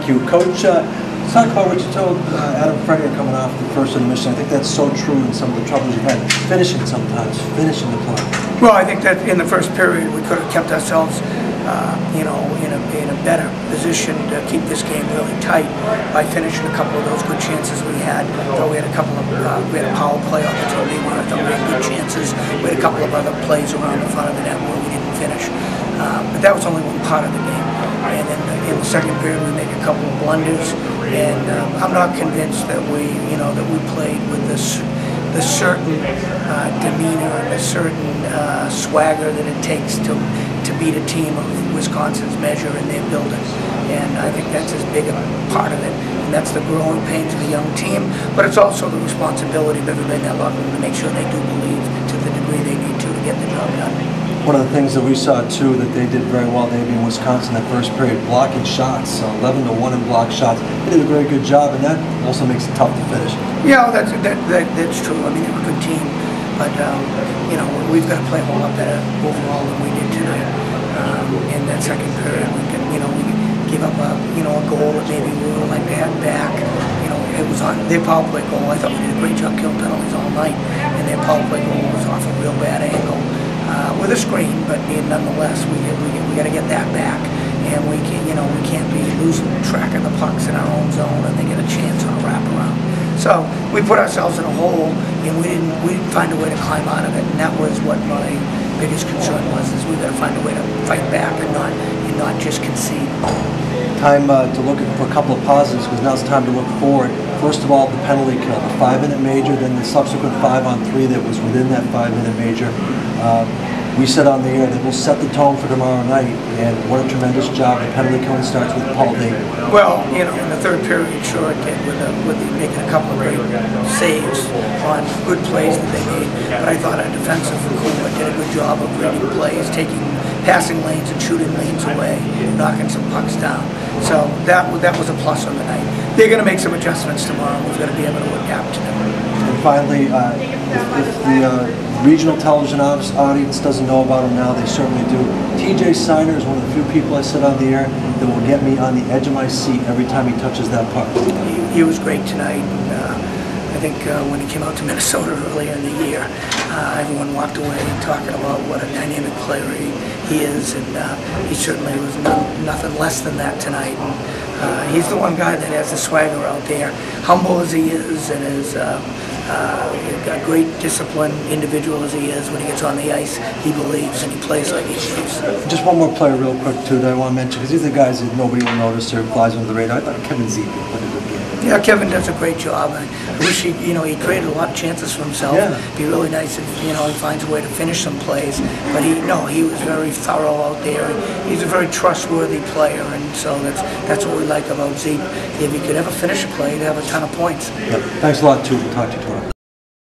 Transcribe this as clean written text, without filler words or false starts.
Thank you, Coach. Let's talk about what you told Adam Frenger coming off the first intermission. I think that's so true in some of the troubles you had finishing sometimes, finishing the play. Well, I think that in the first period we could have kept ourselves, in a better position to keep this game really tight by finishing a couple of those good chances we had. Though we had a couple of we had a power play opportunity where I thought we had good chances. We had a couple of other plays around the front of the net where we didn't finish, but that was only one part of the game. And then in the second period we make a couple of blunders, and I'm not convinced that we played with this certain demeanor and a certain swagger that it takes to beat a team of Wisconsin's measure in their building. And I think that's as big a part of it. And that's the growing pains of the young team, but it's also the responsibility of everybody in that locker room to make sure they do believe to the degree they need to get the job done. One of the things that we saw too that they did very well, they in Wisconsin that first period, blocking shots, 11-1 in block shots. They did a very good job, and that also makes it tough to finish. Yeah, that's true. I mean, they're a good team, but we've got to play a whole lot better overall than we did tonight. In that second period, we give up a goal that maybe we would like to have back. It was on their power play goal. I thought we did a great job killing penalties all night, and their power play goal was off a real bad angle. With a screen, but nonetheless, we got to get that back, and we can't be losing track of the pucks in our own zone, and they get a chance on a wraparound. So we put ourselves in a hole, and we didn't find a way to climb out of it, and that was what my biggest concern was: is we got to find a way to fight back and not just concede. Time to look for a couple of positives, because now it's time to look forward. First of all, the penalty kill, the 5-minute major, then the subsequent 5-on-3 that was within that 5-minute major. We said on the air that we'll set the tone for tomorrow night, and what a tremendous job. The penalty killing starts with Paul David. Well, in the third period, sure it did, with making a couple of great saves on good plays that they made. But I thought our defensive core did a good job of reading plays, taking passing lanes and shooting lanes away, knocking some pucks down. So that was a plus on the night. They're going to make some adjustments tomorrow. We've got to be able to adapt to them. And finally, if the regional television audience doesn't know about him now, they certainly do. TJ Seiner is one of the few people I said on the air that will get me on the edge of my seat every time he touches that puck. He was great tonight. And, I think when he came out to Minnesota earlier in the year, everyone walked away talking about what a dynamic player he is, and he certainly was nothing less than that tonight. And he's the one guy that has the swagger out there, humble as he is, and is a great disciplined individual as he is. When he gets on the ice, he believes, and he plays like he believes. Just one more player real quick, too, that I want to mention, because these are the guys that nobody will notice or flies under the radar. I thought Kevin Zeep put a good game. Yeah, Kevin does a great job. I wish he created a lot of chances for himself. Yeah. It'd be really nice if he finds a way to finish some plays. But he was very thorough out there. He's a very trustworthy player, and so that's what we like about Zeep. If he could ever finish a play, he'd have a ton of points. Yep. Thanks a lot, Toot. We'll talk to you tomorrow.